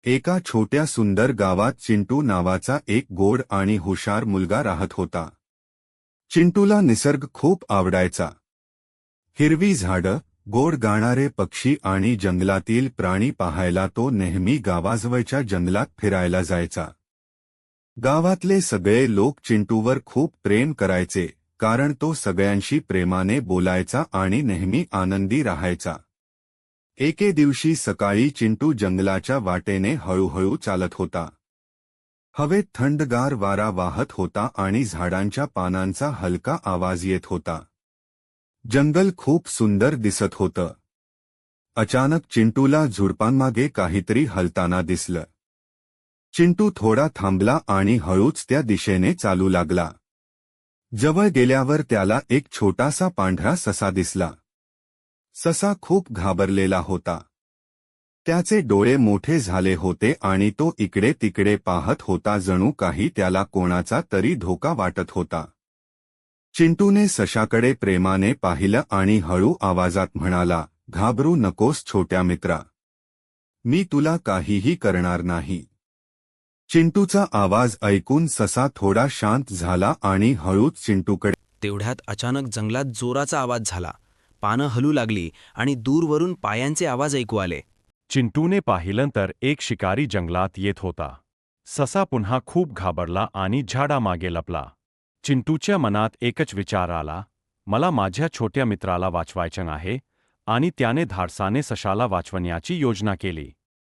एका छोट्या सुंदर गावात चिंटू नावाचा एक गोड आणि हुशार मुलगा राहत होता. चिंटूला निसर्ग खूप आवडायचा. हिरवी झाडं, गोड गाणारे पक्षी आणि जंगलातील प्राणी पाहायला तो नेहमी गावाजवळच्या जंगलात फिरायला जायचा. गावातले सगळे लोक चिंटूवर खूप प्रेम करायचे, कारण तो सगळ्यांशी प्रेमाने बोलायचा आणि नेहमी आनंदी राहायचा. एके दिवशी सकाळी चिंटू जंगलाच्या वाटेने हळूहळू चालत होता. हवेत थंडगार वारा वाहत होता आणि झाडांच्या पानांचा हलका आवाज येत होता. जंगल खूप सुंदर दिसत होतं. अचानक चिंटूला झुडपांमागे काहीतरी हलताना दिसलं. चिंटू थोडा थांबला आणि हळूच त्या दिशेने चालू लागला. जवळ गेल्यावर त्याला एक छोटासा पांढरा ससा दिसला. ससा खूप घाबरलेला होता. त्याचे डोळे मोठे झाले होते आणि तो इकडे तिकडे पाहत होता, जणू काही त्याला कोणाचा तरी धोका वाटत होता. चिंटूने सशाकडे प्रेमाने पाहिलं आणि हळू आवाजात म्हणाला, "घाबरू नकोस छोट्या मित्रा. मी तुला काहीही करणार नाही." चिंटूचा आवाज ऐकून ससा थोडा शांत झाला आणि हळूच चिंटूकडे. तेवढ्यात अचानक जंगलात जोराचा आवाज झाला. पानं हलू लागली आणि दूरवरून पायांचे आवाज ऐकू आले. चिंटूने पाहिलं तर एक शिकारी जंगलात येत होता. ससा पुन्हा खूप घाबरला आणि झाडामागे लपला. चिंटूच्या मनात एकच विचार आला, मला माझ्या छोट्या मित्राला वाचवायचं आहे, आणि त्याने धाडसाने सशाला वाचवण्याची योजना केली.